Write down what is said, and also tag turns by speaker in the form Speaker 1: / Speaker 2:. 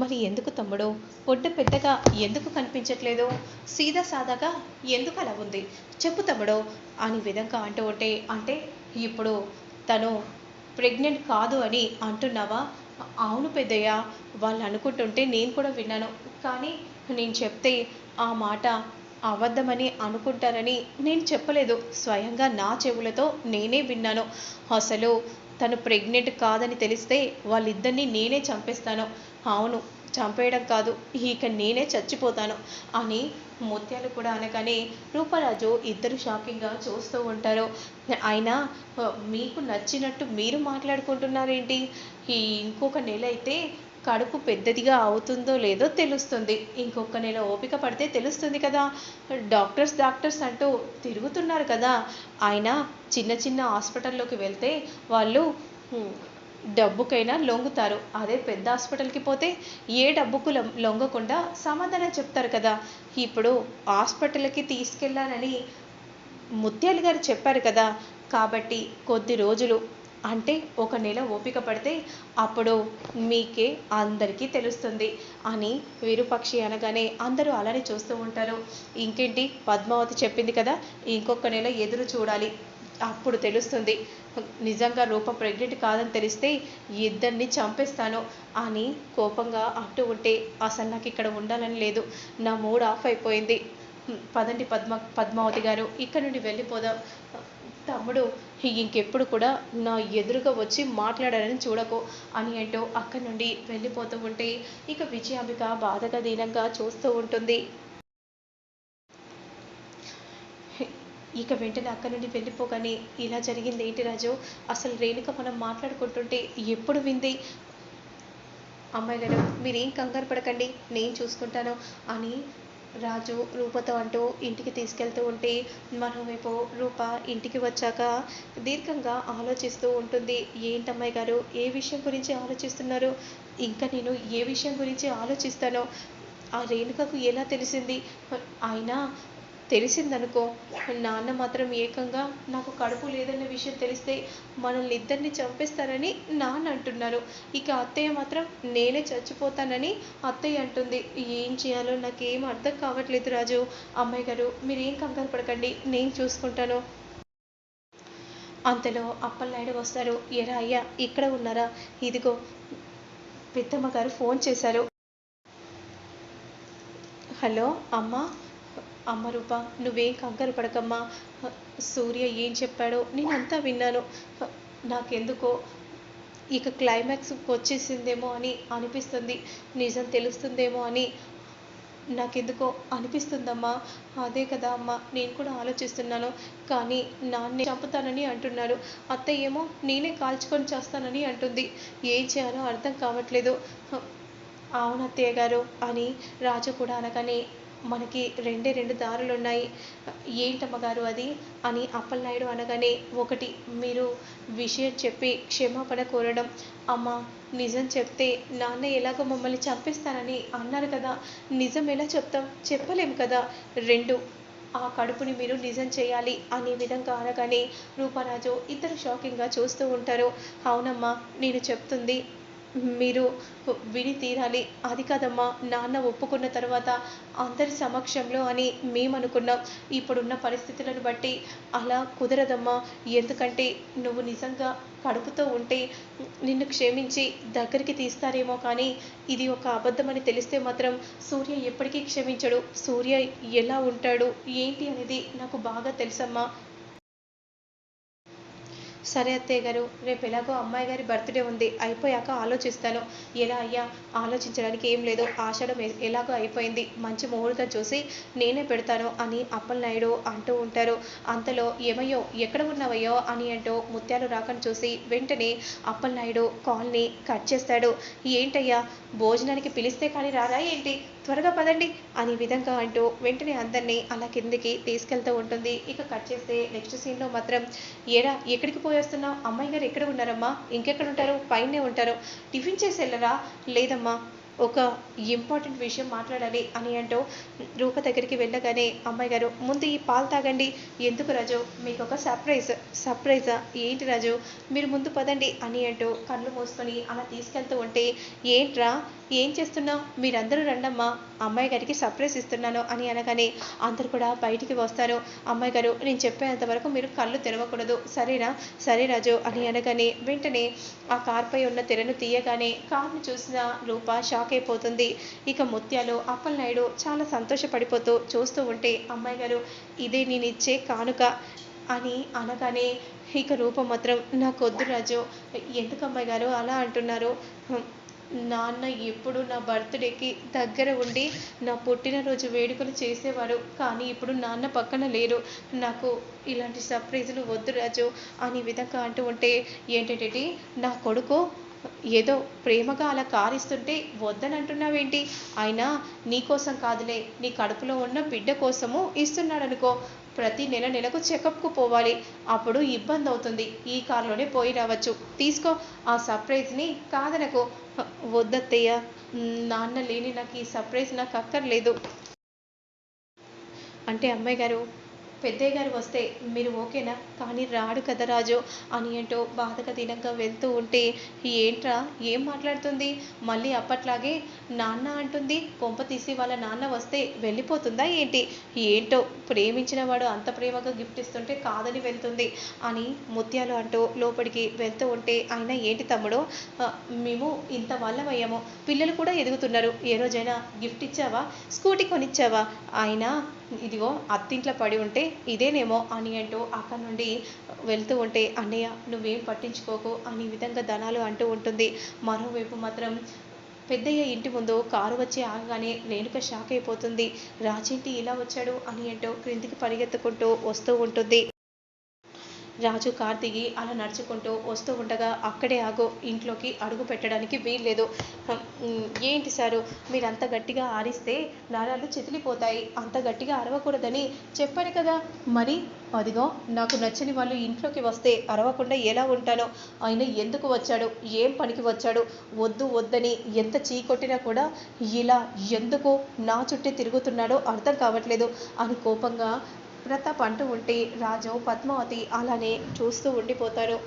Speaker 1: మరి ఎందుకు తమ్ముడు? పొట్టు పెద్దగా ఎందుకు కనిపించట్లేదు? సీదా సాదాగా ఎందుకు అలా ఉంది? చెప్పు తమ్ముడు అని విధంగా అంటూ ఉంటే, అంటే ఇప్పుడు తను ప్రెగ్నెంట్ కాదు అని అంటున్నావా? అవును పెద్దయ్య. వాళ్ళు అనుకుంటుంటే నేను కూడా విన్నాను. కానీ నేను చెప్తే ఆ మాట అబద్ధమని అనుకుంటారని నేను చెప్పలేదు. స్వయంగా నా చెవులతో నేనే విన్నాను. అసలు తను ప్రెగ్నెంట్ కాదని తెలిస్తే వాళ్ళిద్దరిని నేనే చంపేస్తాను. అవును, చంపేయడం కాదు, ఇక నేనే చచ్చిపోతాను అని ముత్యాలు కూడా అనగానే రూపరాజు ఇద్దరు షాకింగ్గా చూస్తూ ఉంటారు. అయినా మీకు నచ్చినట్టు మీరు మాట్లాడుకుంటున్నారేంటి? ఈ ఇంకొక నెల అయితే కడుపు పెద్దదిగా అవుతుందో లేదో తెలుస్తుంది. ఇంకొక నెల ఓపిక పడితే తెలుస్తుంది కదా. డాక్టర్స్ అంటూ తిరుగుతున్నారు కదా. అయినా చిన్న చిన్న హాస్పిటల్లోకి వెళ్తే వాళ్ళు డబ్బుకైనా లొంగుతారు. అదే పెద్ద హాస్పిటల్కి పోతే ఏ డబ్బుకు లొంగకుండా సమాధానం చెప్తారు కదా. ఇప్పుడు హాస్పిటల్కి తీసుకెళ్ళానని ముత్యాలు గారు చెప్పారు కదా. కాబట్టి కొద్ది రోజులు, అంటే ఒక నెల ఓపిక పడితే అప్పుడు మీకే అందరికీ తెలుస్తుంది అని విరూపాక్షి అనగానే అందరూ అలానే చూస్తూ ఉంటారు. ఇంకేంటి, పద్మావతి చెప్పింది కదా, ఇంకొక నెల ఎదురు చూడాలి, అప్పుడు తెలుస్తుంది. నిజంగా రూప ప్రెగ్నెంట్ కాదని తెలిస్తే ఇద్దరిని చంపేస్తాను అని కోపంగా అంటూ ఉంటే, అసలు నాకు ఇక్కడ ఉండాలని లేదు, నా మూడ్ ఆఫ్ అయిపోయింది. పదండి పద్మావతి గారు, ఇక్కడ నుండి వెళ్ళిపోదాం. తమ్ముడు ఇంకెప్పుడు కూడా నా ఎదురుగా వచ్చి మాట్లాడాలని చూడకు అని అంటూ అక్కడి నుండి వెళ్ళిపోతూ ఉంటే ఇక విజయాంబిక బాధగా దీనంగా చూస్తూ ఉంటుంది. ఇక వెంటనే అక్కడి నుండి వెళ్ళిపోగానే, ఇలా జరిగింది ఏంటి రాజు? అసలు రేణుక మనం మాట్లాడుకుంటుంటే ఎప్పుడు వింది? అమ్మాయి గారు మీరేం కంగారు పడకండి, నేను చూసుకుంటాను అని రాజు రూపతో అంటూ ఇంటికి తీసుకెళ్తూ ఉంటే, మరోవైపు రూప ఇంటికి వచ్చాక దీర్ఘంగా ఆలోచిస్తూ ఉంటుంది. ఏంటమ్మాయి గారు, ఏ విషయం గురించి ఆలోచిస్తున్నారు? ఇంకా నేను ఏ విషయం గురించి ఆలోచిస్తానో ఆ రేణుకకు ఎలా తెలిసింది? అయినా తెలిసిందనుకో, నాన్న మాత్రం ఏకంగా నాకు కడుపు లేదన్న విషయం తెలిస్తే మనల్ని ఇద్దరిని చంపేస్తారని నాన్న అంటున్నారు. ఇక అత్తయ్య మాత్రం నేనే చచ్చిపోతానని అత్తయ్య అంటుంది. ఏం చేయాలో నాకేం అర్థం కావట్లేదు రాజు. అమ్మాయి గారు మీరేం కంగారు పడకండి, నేను చూసుకుంటాను. అంతలో అప్పలనాయుడు వస్తారు. ఎరా అయ్యా, ఇక్కడ ఉన్నారా? ఇదిగో పెద్దమ్మ గారు ఫోన్ చేశారు. హలో అమ్మా. అమ్మ రూప, నువ్వేం కంగారు పడకమ్మా. సూర్య ఏం చెప్పాడో నేనంతా విన్నాను. నాకెందుకో ఇక క్లైమాక్స్కి వచ్చేసిందేమో అని అనిపిస్తుంది. నిజం తెలుస్తుందేమో అని నాకెందుకో అనిపిస్తుందమ్మా. అదే కదా అమ్మ, నేను కూడా ఆలోచిస్తున్నాను. కానీ నాన్నే చంపుతానని అంటున్నారు. అత్తయ్య ఏమో నేనే కాల్చుకొని చేస్తానని అంటుంది. ఏం చేయాలో అర్థం కావట్లేదు. అవును అత్తయ్య గారు అని రాజు కూడా అనగానే, మనకి రెండే రెండు దారులున్నాయి. ఏంటమ్మగారు అది అని అప్పలనాయుడు అనగానే, ఒకటి మీరు విషయం చెప్పి క్షమాపణ కోరడం. అమ్మ, నిజం చెప్తే నాన్న ఎలాగో మమ్మల్ని చంపేస్తానని అన్నారు కదా, నిజం ఎలా చెప్తాం, చెప్పలేము కదా. రెండు, ఆ కడుపుని మీరు నిజం చేయాలి అనే విధంగా అనగానే రూపరాజు ఇద్దరు షాకింగ్గా చూస్తూ ఉంటారు. అవునమ్మా, నేను చెప్తుంది మీరు విని తీరాలి. అది కాదమ్మా, నాన్న ఒప్పుకున్న తర్వాత అందరి సమక్షంలో అని మేమనుకున్నాం. ఇప్పుడున్న పరిస్థితులను బట్టి అలా కుదరదమ్మా. ఎందుకంటే నువ్వు నిజంగా కడుపుతో ఉంటే నిన్ను క్షమించి దగ్గరికి తీస్తారేమో, కానీ ఇది ఒక అబద్ధమని తెలిస్తే మాత్రం సూర్య ఎప్పటికీ క్షమించడు. సూర్య ఎలా ఉంటాడు ఏంటి అనేది నాకు బాగా తెలుసమ్మా. సరే అత్తయ్య గారు, రేపు ఎలాగో అమ్మాయి గారి బర్త్డే ఉంది, అయిపోయాక ఆలోచిస్తాను. ఎలా అయ్యా, ఆలోచించడానికి ఏం లేదు, ఆషాఢం ఎలాగో అయిపోయింది, మంచి ముహూర్తం చూసి నేనే పెడతాను అని అప్పలనాయుడు అంటూ ఉంటారు. అంతలో ఏమయ్యో, ఎక్కడ ఉన్నావయ్యో అని అంటూ ముత్యాలు రాకను చూసి వెంటనే అప్పలనాయుడు కాల్ని కట్ చేస్తాడు. ఏంటయ్యా, భోజనానికి పిలిస్తే కానీ రారా ఏంటి? త్వరగా పదండి అని విధంగా అంటూ వెంటనే అందరినీ అలా కిందికి తీసుకెళ్తూ ఉంటుంది. ఇక కట్ చేస్తే నెక్స్ట్ సీన్లో మాత్రం, ఏరా ఎక్కడికి పోయేస్తున్నావు? అమ్మాయి గారు ఎక్కడ ఉన్నారమ్మా? ఇంకెక్కడ ఉంటారు? పైనే ఉంటారు. టిఫిన్ చేసి వెళ్ళరా? లేదమ్మా, ఒక ఇంపార్టెంట్ విషయం మాట్లాడాలి అని అంటూ రూప దగ్గరికి వెళ్ళగానే, అమ్మాయి గారు ముందు ఈ పాలు తాగండి. ఎందుకు రాజు, మీకు ఒక సర్ప్రైజా ఏంటి రాజు, మీరు ముందు పదండి అని అంటూ కళ్ళు మూసుకొని అలా తీసుకెళ్తూ ఉంటే, ఏంట్రా ఏం చేస్తున్నావు, మీరందరూ రండమ్మా, అమ్మాయి గారికి సర్ప్రైజ్ ఇస్తున్నాను అని అనగానే అందరూ కూడా బయటికి వస్తారు. అమ్మాయి గారు, నేను చెప్పేంత వరకు మీరు కళ్ళు తెరవకూడదు, సరేనా? సరే రాజు అని అనగానే వెంటనే ఆ కార్పై ఉన్న తెరను తీయగానే కార్ని చూసిన రూప షాక్ అయిపోతుంది. ఇక ముత్యాలు అప్పలనాయుడు చాలా సంతోషపడిపోతూ చూస్తూ ఉంటే, అమ్మాయి గారు, ఇదే నేనిచ్చే కానుక అని అనగానే ఇక రూప మాత్రం, నాకొద్దు రాజు, ఎందుకు అమ్మాయి గారు అలా అంటున్నారు? నాన్న ఎప్పుడు నా బర్త్డేకి దగ్గర ఉండి నా పుట్టినరోజు వేడుకలు చేసేవారు, కానీ ఇప్పుడు నాన్న పక్కన లేరు, నాకు ఇలాంటి సర్ప్రైజులు వద్దు రాజు అని విధంగా అంటూ ఉంటే, ఏంటంటే నా కొడుకు ఏదో ప్రేమగా అలా కారిస్తుంటే వద్దని అంటున్నావేంటి? అయినా నీకోసం కాదులే, నీ కడుపులో ఉన్న బిడ్డ కోసము ఇస్తున్నాడనుకో, ప్రతి నెలకు చెకప్కు పోవాలి, అప్పుడు ఇబ్బంది అవుతుంది, ఈ కారులోనే పోయి రావచ్చు, తీసుకో ఆ సర్ప్రైజ్ని, కాదనకు. వద్దత్తయ్య, నాన్న లేని నాకు ఈ సర్ప్రైజ్ నాకు అక్కర్లేదు అంటే, అమ్మాయి గారు, పెద్దయ్య గారు వస్తే మీరు ఓకేనా? కానీ రాడు కదా రాజు అని అంటూ బాధగా దీనంగా వెళ్తూ ఉంటే, ఏంట్రా ఏం మాట్లాడుతుంది? మళ్ళీ అప్పట్లాగే నాన్న అంటుంది, కొంప తీసి వాళ్ళ నాన్న వస్తే వెళ్ళిపోతుందా ఏంటి? ఏంటో, ప్రేమించిన వాడు అంత ప్రేమగా గిఫ్ట్ ఇస్తుంటే కాదని వెళ్తుంది అని ముత్యాలు అంటూ లోపలికి వెళ్తూ ఉంటే, అయినా ఏంటి తమ్ముడు, మేము ఇంత వాళ్ళమయ్యాము, పిల్లలు కూడా ఎదుగుతున్నారు, ఏ రోజైనా గిఫ్ట్ ఇచ్చావా? స్కూటీ కొనిచ్చావా? అయినా ఇదిగో అత్తింట్లో పడి ఉంటే ఇదేనేమో అని అంటూ అక్కడి నుండి వెళ్తూ ఉంటే, అన్నయ్య నువ్వేం పట్టించుకోకు అని విధంగా ధనాలు అంటూ ఉంటుంది. మరోవైపు మాత్రం పెద్దయ్య ఇంటి ముందు కారు వచ్చి ఆగగానే రేణుక షాక్ అయిపోతుంది. రాజేంటి ఇలా వచ్చాడు అని అంటూ క్రిందికి పరిగెత్తుకుంటూ వస్తూ ఉంటుంది. రాజు కార్ దిగి అలా నడుచుకుంటూ వస్తూ ఉండగా, అక్కడే ఆగు, ఇంట్లోకి అడుగు పెట్టడానికి వీల్లేదు. ఏంటి సారు, మీరు అంత గట్టిగా ఆరిస్తే నరాలు చితిలిపోతాయి, అంత గట్టిగా అరవకూడదని చెప్పాను కదా. మరి అదిగో, నాకు నచ్చని వాళ్ళు ఇంట్లోకి వస్తే అరవకుండా ఎలా ఉంటానో, ఆయన ఎందుకు వచ్చాడు, ఏం పనికి వచ్చాడు, వద్దు వద్దని ఎంత చీకొట్టినా కూడా ఇలా ఎందుకు నా చుట్టే తిరుగుతున్నాడో అర్థం కావట్లేదు అని కోపంగా ప్రతాప్ అంటూ ఉంటే, రాజు పద్మావతి అలానే చూస్తూ ఉండిపోతారు.